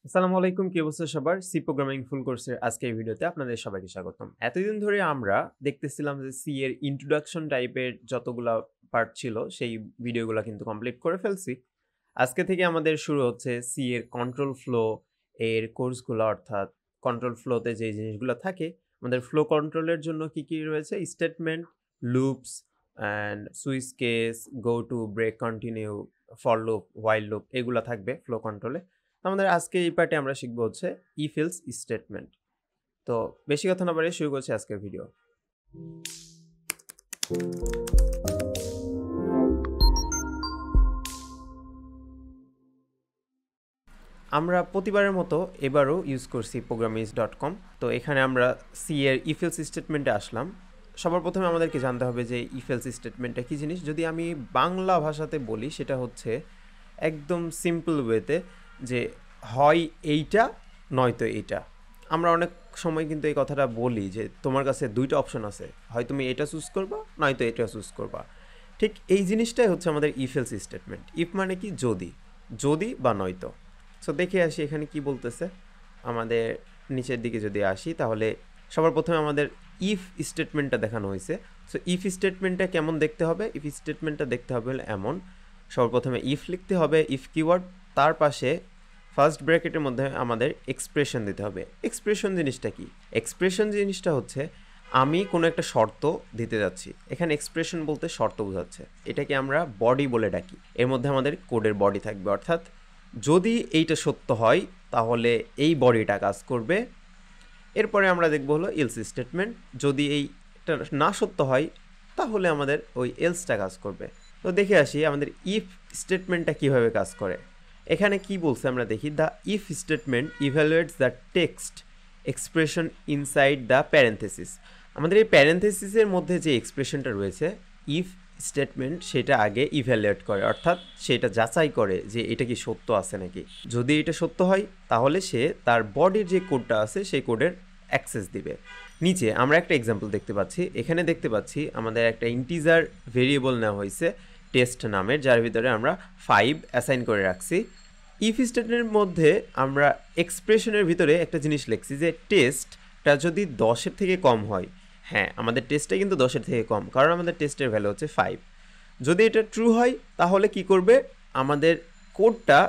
আসসালামু আলাইকুম, কি অবস্থা সবার? সি প্রোগ্রামিং ফুল কোর্সের আজকের ভিডিওতে আপনাদের সবাইকে স্বাগতম। এতদিন ধরে আমরা দেখতেছিলাম যে সি এর ইন্ট্রোডাকশন টাইপের যতগুলা পার্ট ছিল সেই ভিডিওগুলা কিন্তু কমপ্লিট করে ফেলছি। আজকে থেকে আমাদের শুরু হচ্ছে সি এর কন্ট্রোল ফ্লো এর কোর্সগুলো, অর্থাৎ কন্ট্রোল ফ্লোতে যে জিনিসগুলো থাকে আমাদের ফ্লো কন্ট্রোলের জন্য কি কি রয়েছে, statement, loops and switch case, go to, break, continue, for loop, while loop এগুলা থাকবে ফ্লো কন্ট্রোলে। আমাদের আজকে এই পার্টে আমরা শিখবো হচ্ছে ইফ এলস স্টেটমেন্ট। তো বেশি কথা না বাড়িয়ে শুরু করছি আজকের ভিডিও। আমরা প্রতিবারের মতো এবারও ইউজ করছি programmings.com। তো এখানে আমরা সি এর ইফ এলস স্টেটমেন্টে আসলাম। সবার প্রথমে আমাদেরকে জানতে হবে যে ইফ এলস স্টেটমেন্টটা কী জিনিস। যদি আমি বাংলা ভাষাতে বলি সেটা হচ্ছে একদম সিম্পল ওয়েতে যে হয় এইটা নয়তো এইটা। আমরা অনেক সময় কিন্তু এই কথাটা বলি যে তোমার কাছে দুইটা অপশন আছে, হয় তুমি এটা চুজ করবা নয়তো এটা চুজ করবা। ঠিক এই জিনিসটাই হচ্ছে আমাদের ইফ এলস স্টেটমেন্ট। ইফ মানে কি যদি, যদি বা নয়তো। সো দেখে আসি এখানে কি বলতেছে। আমাদের নিচের দিকে যদি আসি তাহলে সবার প্রথমে আমাদের ইফ স্টেটমেন্টটা দেখানো হয়েছে। সো ইফ স্টেটমেন্টটা কেমন দেখতে হবে? ইফ স্টেটমেন্টটা দেখতে হবে এমন, সর্বপ্রথমে ইফ লিখতে হবে, ইফ কিওয়ার্ড, তার পাশে ফার্স্ট ব্র্যাকেটের মধ্যে আমাদের এক্সপ্রেশন দিতে হবে। এক্সপ্রেশন জিনিসটা কি? এক্সপ্রেশন জিনিসটা হচ্ছে আমি কোনো একটা শর্ত দিতে যাচ্ছি। এখানে এক্সপ্রেশন বলতে শর্ত বোঝাচ্ছে। এটাকে আমরা বডি বলে ডাকি। এর মধ্যে আমাদের কোডের বডি থাকবে, অর্থাৎ যদি এইটা সত্য হয় তাহলে এই বডিটা কাজ করবে। এরপরে আমরা দেখব হলো এলস স্টেটমেন্ট। যদি এইটা না সত্য হয় তাহলে আমাদের ওই এলসটা কাজ করবে। তো দেখে আসি আমাদের ইফ স্টেটমেন্টটা কীভাবে কাজ করে। এখানে কি বলছে আমরা দেখি, the if statement evaluates the text expression inside the parenthesis. আমাদের এই প্যারেন্থেসিসের মধ্যে যে এক্সপ্রেশনটা রয়েছে ইফ স্টেটমেন্ট সেটা আগে ইভ্যালুয়েট করে, অর্থাৎ সেটা যাচাই করে যে এটা কি সত্য আছে নাকি। যদি এটা সত্য হয় তাহলে সে তার বডির যে কোডটা আছে সেই কোডের অ্যাক্সেস দিবে। নিচে আমরা একটা এক্সাম্পল দেখতে পাচ্ছি। এখানে দেখতে পাচ্ছি আমাদের একটা ইন্টিজার ভেরিয়েবল নেওয়া হয়েছে টেস্ট নামের, যার ভিতরে আমরা 5 অ্যাসাইন করে রাখছি। ইফ স্টেটমেন্টের মধ্যে আমরা এক্সপ্রেশনের ভিতরে একটা জিনিস লিখছি যে টেস্টটা যদি 10-এর থেকে কম হয়, হ্যাঁ আমাদের টেস্টটা কিন্তু 10-এর থেকে কম, কারণ আমাদের টেস্টের ভ্যালু হচ্ছে 5। যদি এটা ট্রু হয় তাহলে কি করবে, আমাদের কোডটা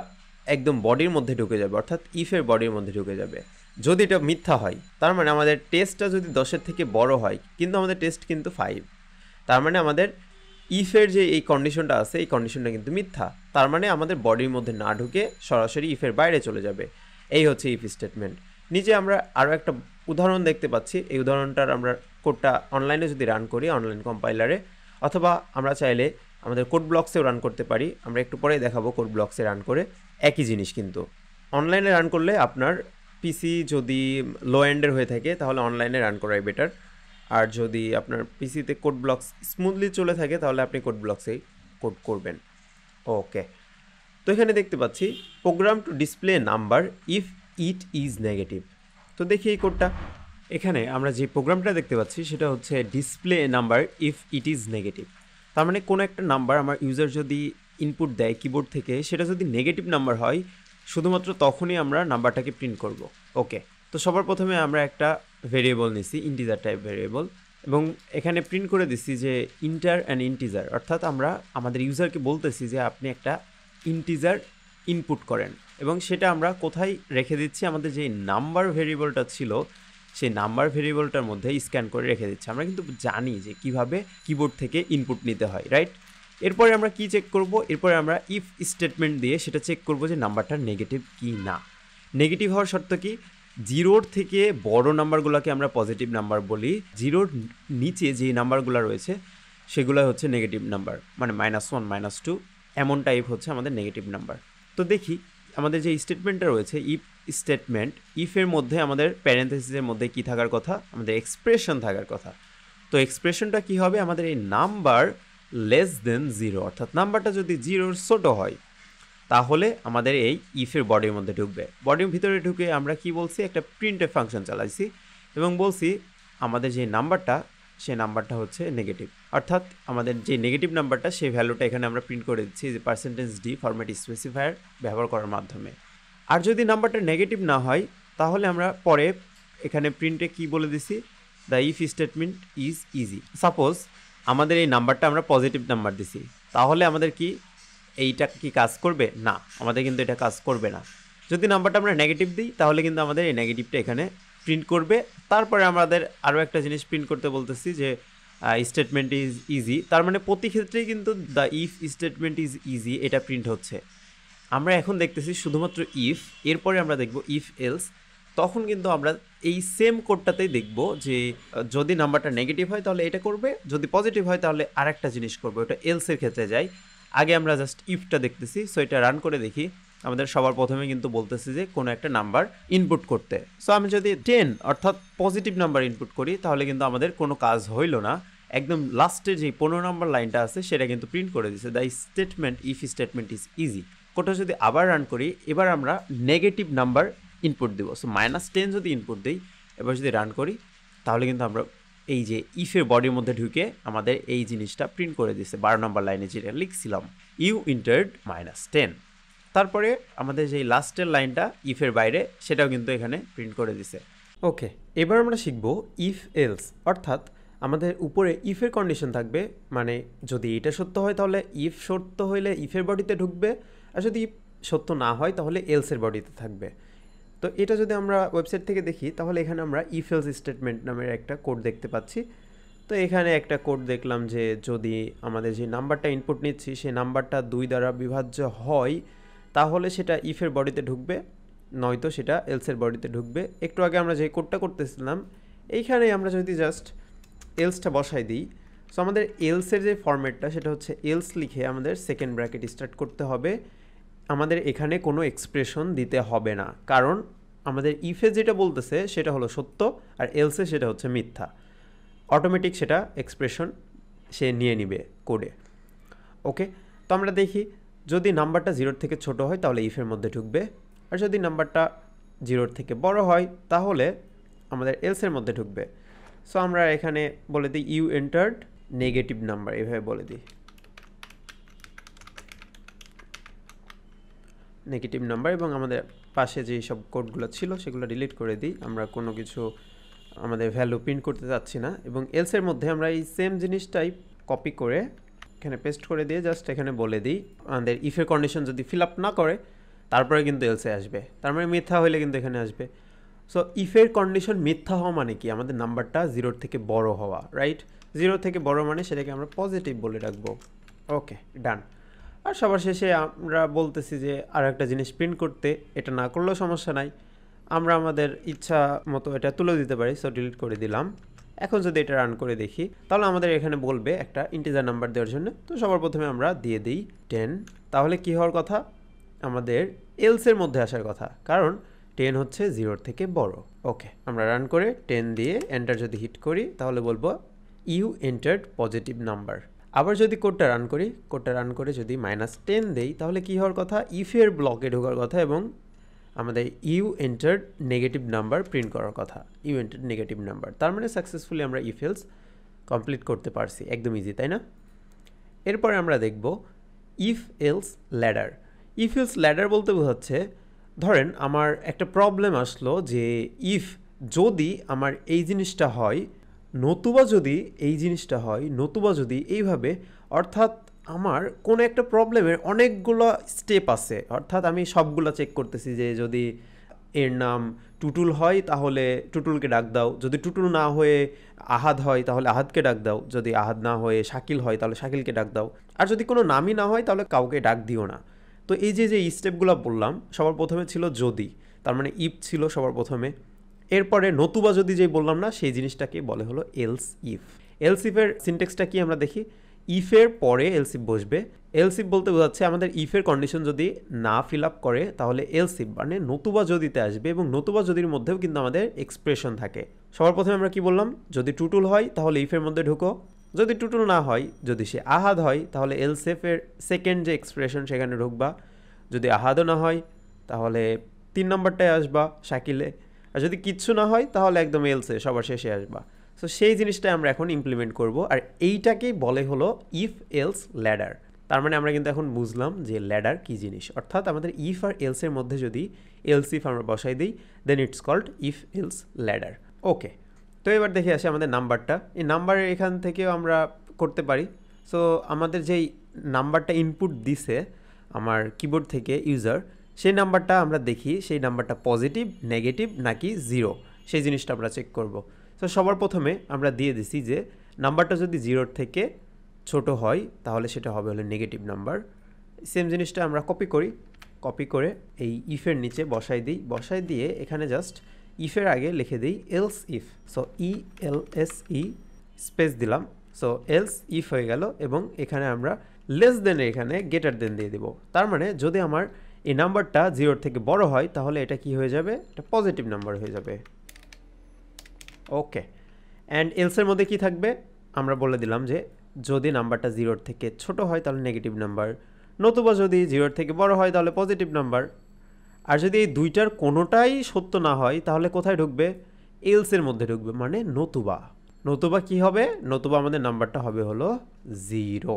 একদম বডির মধ্যে ঢুকে যাবে, অর্থাৎ ইফের বডির মধ্যে ঢুকে যাবে। যদি এটা মিথ্যা হয়, তার মানে আমাদের টেস্টটা যদি 10-এর থেকে বড় হয়, কিন্তু আমাদের টেস্ট কিন্তু 5, তার মানে আমাদের ইফের যে এই কন্ডিশনটা আছে এই কন্ডিশনটা কিন্তু মিথ্যা। তার মানে আমাদের বডির মধ্যে না ঢুকে সরাসরি ইফের বাইরে চলে যাবে। এই হচ্ছে ইফ স্টেটমেন্ট। নিচে আমরা আরও একটা উদাহরণ দেখতে পাচ্ছি। এই উদাহরণটার আমরা কোডটা অনলাইনে যদি রান করি, অনলাইন কম্পাইলারে, অথবা আমরা চাইলে আমাদের কোড ব্লকসেও রান করতে পারি। আমরা একটু পরেই দেখাবো কোড ব্লকসে রান করে। একই জিনিস কিন্তু অনলাইনে রান করলে আপনার পিসি যদি লো এন্ডের হয়ে থাকে তাহলে অনলাইনে রান করাই বেটার। আর যদি আপনার পিসিতে কোড ব্লকস স্মুথলি চলে থাকে তাহলে আপনি কোড ব্লকসেই কোড করবেন। ওকে, তো এখানে দেখতে পাচ্ছি program to display number if it is negative. তো দেখি এই কোডটা। এখানে আমরা যে প্রোগ্রামটা দেখতে পাচ্ছি সেটা হচ্ছে display number if it is negative. তার মানে কোনো একটা নাম্বার আমার ইউজার যদি ইনপুট দেয় কিবোর্ড থেকে, সেটা যদি নেগেটিভ নাম্বার হয় শুধুমাত্র তখনই আমরা নাম্বারটাকে প্রিন্ট করব। ওকে, তো সবার প্রথমে আমরা একটা ভেরিয়েবল নিছি, ইন্টিজার টাইপ ভেরিয়েবল, এবং এখানে প্রিন্ট করে দিচ্ছি যে ইন্টার অ্যান্ড ইন্টিজার, অর্থাৎ আমরা আমাদের ইউজারকে বলতেছি যে আপনি একটা ইন্টিজার ইনপুট করেন, এবং সেটা আমরা কোথায় রেখে দিচ্ছি, আমাদের যে নাম্বার ভেরিয়েবলটা ছিল সেই নাম্বার ভেরিয়েবলটার মধ্যে স্ক্যান করে রেখে দিচ্ছি। আমরা কিন্তু জানি যে কিভাবে কিবোর্ড থেকে ইনপুট নিতে হয়, রাইট? এরপরে আমরা কি চেক করব, এরপরে আমরা ইফ স্টেটমেন্ট দিয়ে সেটা চেক করব যে নাম্বারটা নেগেটিভ কি না। নেগেটিভ হওয়ার শর্ত কি, 0-র থেকে বড় নাম্বারগুলোকে আমরা পজিটিভ নাম্বার বলি, 0-র নিচে যে নাম্বারগুলো রয়েছে সেগুলো হচ্ছে নেগেটিভ নাম্বার, মানে -1, -2 এমন টাইপ হচ্ছে আমাদের নেগেটিভ নাম্বার। তো দেখি আমাদের যে স্টেটমেন্টটা রয়েছে ইফ স্টেটমেন্ট, ইফের মধ্যে আমাদের প্যারেন্থেসিসের মধ্যে কি থাকার কথা, আমাদের এক্সপ্রেশন থাকার কথা। তো এক্সপ্রেশনটা কি হবে, আমাদের এই নাম্বার লেস দেন 0, অর্থাৎ নাম্বারটা যদি 0-র ছোট হয় তাহলে আমাদের এই ইফের বডির মধ্যে ঢুকবে। বডির ভিতরে ঢুকে আমরা কি বলছি, একটা প্রিন্টএফ ফাংশন চালাইছি এবং বলছি আমাদের যে নাম্বারটা সেই নাম্বারটা হচ্ছে নেগেটিভ, অর্থাৎ আমাদের যে নেগেটিভ নাম্বারটা সেই ভ্যালুটা এখানে আমরা প্রিন্ট করে দিচ্ছি যে %d ফরম্যাট স্পেসিফায়ার ব্যবহার করার মাধ্যমে। আর যদি নাম্বারটা নেগেটিভ না হয় তাহলে আমরা পরে এখানে প্রিন্টে কি বলে দিছি, the if statement is easy. Suppose আমাদের এই নাম্বারটা আমরা পজিটিভ নাম্বার দিছি, তাহলে আমাদের কি এইটা কি কাজ করবে? না, আমাদের কিন্তু এটা কাজ করবে না। যদি নাম্বারটা আমরা নেগেটিভ দিই তাহলে কিন্তু আমাদের এই নেগেটিভটা এখানে প্রিন্ট করবে। তারপরে আমাদের আরও একটা জিনিস প্রিন্ট করতে বলতেছি যে স্টেটমেন্ট ইজ ইজি, তার মানে প্রতি ক্ষেত্রেই কিন্তু the if statement is easy এটা প্রিন্ট হচ্ছে। আমরা এখন দেখতেছি শুধুমাত্র ইফ, এরপরে আমরা দেখব ইফ এলস। তখন কিন্তু আমরা এই সেম কোডটাতেই দেখব যে যদি নাম্বারটা নেগেটিভ হয় তাহলে এটা করবে, যদি পজিটিভ হয় তাহলে আরেকটা জিনিস করবে, ওটা এলসের ক্ষেত্রে যাই। আগে আমরা জাস্ট ইফটা দেখতেছি, সো এটা রান করে দেখি। আমাদের সবার প্রথমে কিন্তু বলতেছি যে কোনো একটা নাম্বার ইনপুট করতে। সো আমি যদি 10 অর্থাৎ পজিটিভ নাম্বার ইনপুট করি তাহলে কিন্তু আমাদের কোনো কাজ হইল না। একদম লাস্টে যে 15 নম্বর লাইনটা আছে সেটা কিন্তু প্রিন্ট করে দিচ্ছে, the statement if statement is easy. কোডটা যদি আবার রান করি, এবার আমরা নেগেটিভ নাম্বার ইনপুট দেবো। সো -10 যদি ইনপুট দিই, এবার যদি রান করি তাহলে কিন্তু আমরা এই যে ইফের বডির মধ্যে ঢুকে আমাদের এই জিনিসটা প্রিন্ট করে দিচ্ছে। 12 নম্বর লাইনে যেটা লিখছিলাম, ইউ এন্টার্ড -10। তারপরে আমাদের যেই লাস্টের লাইনটা ইফের বাইরে, সেটাও কিন্তু এখানে প্রিন্ট করে দিছে। ওকে, এবার আমরা শিখব ইফ এলস, অর্থাৎ আমাদের উপরে ইফের কন্ডিশন থাকবে, মানে যদি এটা সত্য হয় তাহলে ইফ সত্য হইলে ইফের বডিতে ঢুকবে, আর যদি ইফ সত্য না হয় তাহলে এলসের বডিতে থাকবে। তো এটা যদি আমরা ওয়েবসাইট থেকে দেখি তাহলে এখানে আমরা ইফ এলস স্টেটমেন্ট নামের একটা কোড দেখতে পাচ্ছি। তো এখানে একটা কোড দেখলাম যে যদি আমাদের যে নাম্বারটা ইনপুট নিচ্ছি সেই নাম্বারটা 2 দ্বারা বিভাজ্য হয় তাহলে সেটা ইফের বডিতে ঢুকবে, নয়তো সেটা এলসের বডিতে ঢুকবে। একটু আগে আমরা যে কোডটা করতেছিলাম এইখানে আমরা যদি জাস্ট এলসটা বসাই দিই, সো আমাদের এলসের যে ফরম্যাটটা সেটা হচ্ছে এলস লিখে আমাদের সেকেন্ড ব্র্যাকেট স্টার্ট করতে হবে। আমাদের এখানে কোনো এক্সপ্রেশন দিতে হবে না, কারণ আমাদের ইফে যেটা বলতেছে সেটা হলো সত্য আর এলসে সেটা হচ্ছে মিথ্যা। অটোমেটিক সেটা এক্সপ্রেশন সে নিয়ে নিবে কোডে। ওকে, তো আমরা দেখি যদি নাম্বারটা 0 থেকে ছোট হয় তাহলে ইফের মধ্যে ঢুকবে, আর যদি নাম্বারটা 0 থেকে বড় হয় তাহলে আমাদের এলসের মধ্যে ঢুকবে। সো আমরা এখানে বলে দিই ইউ এন্টার্ড নেগেটিভ নাম্বার, এভাবে বলে দিই নেগেটিভ নাম্বার, এবং আমাদের পাশে যেই সব কোডগুলো ছিল সেগুলো ডিলিট করে দিই। আমরা কোনো কিছু আমাদের ভ্যালু প্রিন্ট করতে যাচ্ছি না, এবং এলসের মধ্যে আমরা এই সেম জিনিসটাই কপি করে এখানে পেস্ট করে দিয়ে জাস্ট এখানে বলে দিই আমাদের ইফের কন্ডিশন যদি ফিল আপ না করে তারপরে কিন্তু এলসে আসবে, তার মানে মিথ্যা হইলে কিন্তু এখানে আসবে। সো ইফের কন্ডিশন মিথ্যা হওয়া মানে কি? আমাদের নাম্বারটা 0 থেকে বড় হওয়া, রাইট? 0 থেকে বড় মানে সেটাকে আমরা পজিটিভ বলে রাখবো। ওকে, ডান। আর সবার শেষে আমরা বলতেছি যে আর একটা জিনিস প্রিন্ট করতে, এটা না করলেও সমস্যা নাই, আমরা আমাদের ইচ্ছা মতো এটা তুলে দিতে পারি। সো ডিলিট করে দিলাম। এখন যদি এটা রান করে দেখি তাহলে আমাদের এখানে বলবে একটা ইন্টিজার নাম্বার দেওয়ার জন্য। তো সবার প্রথমে আমরা দিয়ে দিই 10। তাহলে কি হওয়ার কথা? আমাদের এলসের মধ্যে আসার কথা, কারণ 10 হচ্ছে 0 থেকে বড়। ওকে, আমরা রান করে 10 দিয়ে এন্টার যদি হিট করি তাহলে বলবো ইউ এন্টার্ড পজিটিভ নাম্বার। আবার যদি কোডটা রান করি, কোডটা রান করে যদি -10 দেই তাহলে কি হওয়ার কথা? ইফের ব্লকে ঢোকার কথা এবং আমাদের you entered negative number print করার কথা। ইউ এন্টার্ড নেগেটিভ নাম্বার, তার মানে সাকসেসফুলি আমরা ইফ এলস কমপ্লিট করতে পারছি। একদম ইজি, তাই না? এরপরে আমরা দেখব if else ladder. If else ladder বলতে বোঝাচ্ছে, ধরেন আমার একটা প্রবলেম আসলো যে ইফ যদি আমার এই জিনিসটা হয়, নতুবা যদি এই জিনিসটা হয়, নতুবা যদি এইভাবে, অর্থাৎ আমার কোনো একটা প্রবলেমের অনেকগুলো স্টেপ আছে, অর্থাৎ আমি সবগুলো চেক করতেছি যে যদি এর নাম টুটুল হয় তাহলে টুটুলকে ডাক দাও, যদি টুটুল না হয়ে আহাদ হয় তাহলে আহাদকে ডাক দাও, যদি আহাদ না হয়ে শাকিল হয় তাহলে শাকিলকে ডাক দাও, আর যদি কোনো নামই না হয় তাহলে কাউকে ডাক দিও না। তো এই যে যে স্টেপগুলো বললাম, সবার প্রথমে ছিল যদি, তার মানে ইফ ছিল সবার প্রথমে। এরপরে নতুবা যদি যেই বললাম না, সেই জিনিসটাকে বলে হলো এলস ইফ। এলস ইফের সিনটেক্সটা কি আমরা দেখি। ইফের পরে এলস ইফ বসবে। এলস ইফ বলতে বোঝাচ্ছে আমাদের ইফের কন্ডিশন যদি না ফিল আপ করে তাহলে এলস ইফ মানে নতুবা যদিতে আসবে, এবং নতুবা যদির মধ্যেও কিন্তু আমাদের এক্সপ্রেশন থাকে। সবার প্রথমে আমরা কি বললাম? যদি টুটুল হয় তাহলে ইফের মধ্যে ঢুকো, যদি টুটুল না হয়, যদি সে আহাদ হয় তাহলে এলস ইফের সেকেন্ড যে এক্সপ্রেশন সেখানে ঢুকবা, যদি আহাদও না হয় তাহলে 3 নম্বরটায় আসবা শাকিলে, আর যদি কিচ্ছু না হয় তাহলে একদম এলসে সবার শেষে আসবা। সো সেই জিনিসটা আমরা এখন ইমপ্লিমেন্ট করব, আর এইটাকেই বলে হলো ইফ এলস ল্যাডার। তার মানে আমরা কিন্তু এখন বুঝলাম যে ল্যাডার কী জিনিস, অর্থাৎ আমাদের ইফ আর এলসের মধ্যে যদি এলস ইফ আমরা বসাই দিই then it's called if else ladder. Okay, তো এবার দেখে আসি আমাদের নাম্বারটা। এই নাম্বারের এখান থেকেও আমরা করতে পারি। সো আমাদের যেই নাম্বারটা ইনপুট দিছে আমার কিবোর্ড থেকে ইউজার, সেই নাম্বারটা আমরা দেখি সেই নাম্বারটা পজিটিভ, নেগেটিভ নাকি জিরো, সেই জিনিসটা আমরা চেক করব। সো সবার প্রথমে আমরা দিয়ে দিছি যে নাম্বারটা যদি জিরোর থেকে ছোট হয় তাহলে সেটা হবে হলো নেগেটিভ নাম্বার। সেম জিনিসটা আমরা কপি করে এই ইফের নিচে বসাই দিই, বসাই দিয়ে এখানে জাস্ট ইফের আগে লিখে দিই else if. So ELSE space দিলাম, সো এলস ইফ হয়ে গেল এবং এখানে আমরা লেস দেন এখানে গ্রেটার দেন দিয়ে দিব। তার মানে যদি আমার এই নাম্বারটা জিরোর থেকে বড় হয় তাহলে এটা কি হয়ে যাবে, এটা পজিটিভ নাম্বার হয়ে যাবে। ওকে, অ্যান্ড এলসের মধ্যে কি থাকবে আমরা বলে দিলাম যে যদি নাম্বারটা জিরোর থেকে ছোট হয় তাহলে নেগেটিভ নাম্বার, নতুবা যদি জিরোর থেকে বড় হয় তাহলে পজিটিভ নাম্বার। আর যদি এই দুইটার কোনোটাই সত্য না হয় তাহলে কোথায় ঢুকবে, এলসের মধ্যে ঢুকবে, মানে নতুবা কি হবে, নতুবা আমাদের নাম্বারটা হবে হলো zero.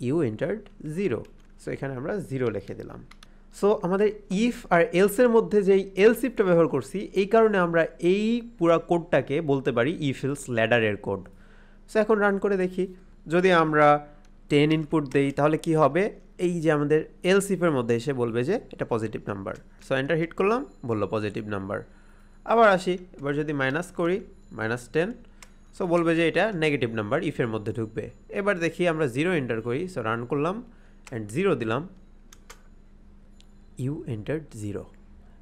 You entered zero, so এখানে আমরা জিরো লিখে দিলাম। সো আমাদের ইফ আর এলসের মধ্যে যেই এলস ইফটা ব্যবহার করছি এই কারণে আমরা এই পুরো কোডটাকে বলতে পারি ইফ এলস ল্যাডারের কোড। সো এখন রান করে দেখি, যদি আমরা 10 ইনপুট দেই তাহলে কি হবে, এই যে আমাদের এলস ইফের মধ্যে এসে বলবে যে এটা positive number. So enter hit করলাম, বললো পজিটিভ নাম্বার। আবার আসি, এবার যদি মাইনাস করি -10, সো বলবে যে এটা নেগেটিভ নাম্বার, ইফের মধ্যে ঢুকবে। এবার দেখি আমরা জিরো এন্টার করি, সো রান করলাম অ্যান্ড জিরো দিলাম, ইউ এন্টার্ড জিরো।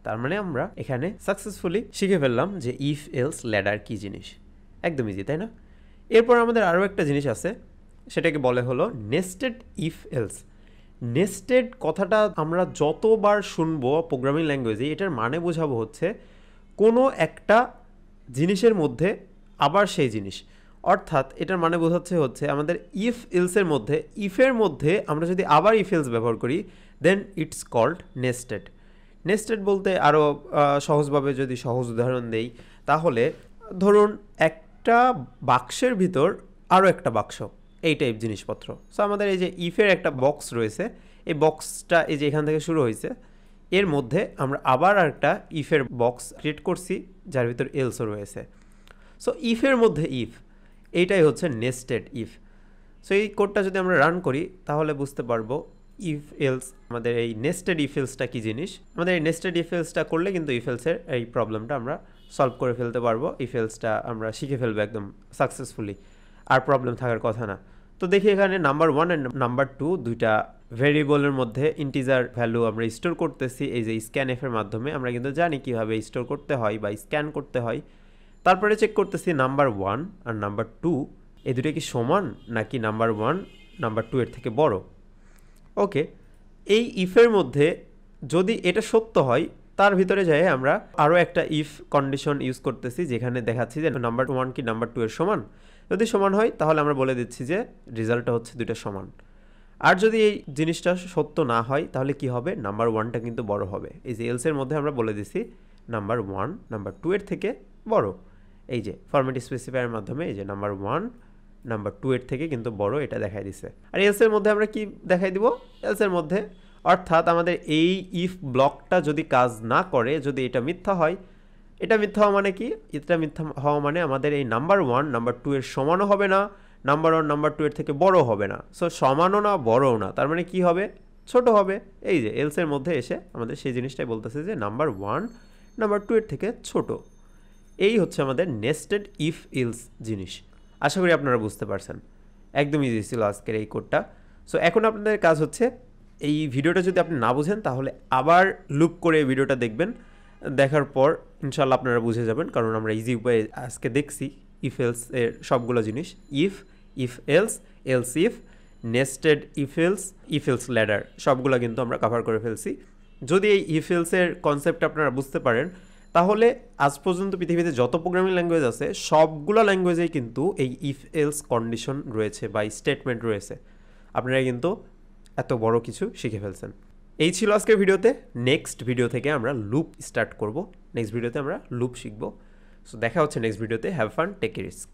তার মানে আমরা এখানে সাকসেসফুলি শিখে ফেললাম যে ইফ এলস ল্যাডার কী জিনিস। একদম ইজি, তাই না? এরপর আমাদের আরও একটা জিনিস আছে, সেটাকে বলে হলো নেস্টেড ইফ এলস। নেস্টেড কথাটা আমরা যতবার শুনবো প্রোগ্রামিং ল্যাঙ্গুয়েজে, এটার মানে বোঝাবো হচ্ছে কোনো একটা জিনিসের মধ্যে আবার সেই জিনিস, অর্থাৎ এটার মানে বোঝাচ্ছে হচ্ছে আমাদের ইফ এলসের মধ্যে, ইফের মধ্যে আমরা যদি আবার ইফ এলস ব্যবহার করি দেন ইটস কল্ড নেস্টেড। নেস্টেড বলতে আরও সহজভাবে যদি সহজ উদাহরণ দেই তাহলে ধরুন একটা বাক্সের ভিতর আরও একটা বাক্স, এই টাইপ জিনিসপত্র। সো আমাদের এই যে ইফের একটা বক্স রয়েছে, এই বক্সটা এই যে এখান থেকে শুরু হয়েছে, এর মধ্যে আমরা আবার একটা ইফের বক্স ক্রিয়েট করছি যার ভিতর এলসও রয়েছে। সো ইফের মধ্যে ইফ, এইটাই হচ্ছে নেস্টেড ইফ। সো এই কোডটা যদি আমরা রান করি তাহলে বুঝতে পারবো ইফ এলস, আমাদের এই নেস্টেড ইফ এলসটা কী জিনিস। আমাদের এই নেস্টেড ইফ এলসটা করলে কিন্তু ইফ এলসের এই প্রবলেমটা আমরা সলভ করে ফেলতে পারবো, ইফ এলসটা আমরা শিখে ফেলবো একদম সাকসেসফুলি, আর প্রবলেম থাকার কথা না। তো দেখি এখানে নাম্বার 1 অ্যান্ড নাম্বার 2 দুইটা ভেরিয়েবলের মধ্যে ইন্টিজার ভ্যালু আমরা স্টোর করতেছি এই যে স্ক্যান এফের মাধ্যমে। আমরা কিন্তু জানি কীভাবে স্টোর করতে হয় বা স্ক্যান করতে হয়। তারপরে চেক করতেছি নাম্বার 1 আর নাম্বার 2 এই দুটো কি সমান, নাকি নাম্বার 1 নাম্বার 2 এর থেকে বড়। ওকে, এই ইফের মধ্যে যদি এটা সত্য হয় তার ভিতরে যাই আমরা আরও একটা ইফ কন্ডিশন ইউজ করতেছি, যেখানে দেখাচ্ছি যে নাম্বার 1 কি নাম্বার 2 এর সমান। যদি সমান হয় তাহলে আমরা বলে দিচ্ছি যে রেজাল্টটা হচ্ছে দুটো সমান। আর যদি এই জিনিসটা সত্য না হয় তাহলে কি হবে, নাম্বার 1টা কিন্তু বড় হবে। এই যে এলসের মধ্যে আমরা বলে দিচ্ছি নাম্বার 1 নাম্বার 2 এর থেকে বড়, এই যে ফরম্যাট স্পেসিফায়ারের মাধ্যমে এই যে নাম্বার 1 নাম্বার 2 এর থেকে কিন্তু বড় এটা দেখাই দিচ্ছে। আর এলসের মধ্যে আমরা কি দেখাই দিব, এলসের মধ্যে অর্থাৎ আমাদের এই ইফ ব্লকটা যদি কাজ না করে, যদি এটা মিথ্যা হয়, এটা মিথ্যা হওয়া মানে কি, এটা মিথ্যা হওয়া মানে আমাদের এই নাম্বার 1 নাম্বার 2 এর সমানও হবে না, নাম্বার 1 নাম্বার 2 এর থেকে বড় হবে না। সো সমানও না বড়ও না, তার মানে কি হবে, ছোট হবে। এই যে এলসের মধ্যে এসে আমাদের সেই জিনিসটাই বলতেছে যে নাম্বার 1 নাম্বার 2 এর থেকে ছোট। এই হচ্ছে আমাদের নেস্টেড ইফ এলস জিনিস। আশা করি আপনারা বুঝতে পারছেন, একদম ইজি ছিল আজকের এই কোডটা। সো এখন আপনাদের কাজ হচ্ছে এই ভিডিওটা যদি আপনি না বুঝেন তাহলে আবার লুপ করে এই ভিডিওটা দেখবেন, দেখার পর ইনশাল্লাহ আপনারা বুঝে যাবেন, কারণ আমরা ইজি উপায়ে আজকে দেখছি ইফ এলস এর সবগুলো জিনিস, if else, else if, nested if else ladder সবগুলো কিন্তু আমরা কভার করে ফেলছি। যদি এই ইফ এলসের কনসেপ্ট আপনারা বুঝতে পারেন তাহলে আজ পর্যন্ত পৃথিবীতে যত প্রোগ্রামিং ল্যাঙ্গুয়েজ আছে সবগুলো ল্যাঙ্গুয়েজেই কিন্তু এই ইফ এলস কন্ডিশন রয়েছে বা স্টেটমেন্ট রয়েছে। আপনারা কিন্তু এত বড় কিছু শিখে ফেলছেন। এই ছিল আজকের ভিডিওতে। নেক্সট ভিডিও থেকে আমরা লুপ স্টার্ট করব, নেক্সট ভিডিওতে আমরা লুপ শিখব। সো দেখা হচ্ছে নেক্সট ভিডিওতে। Have fun, take a risk.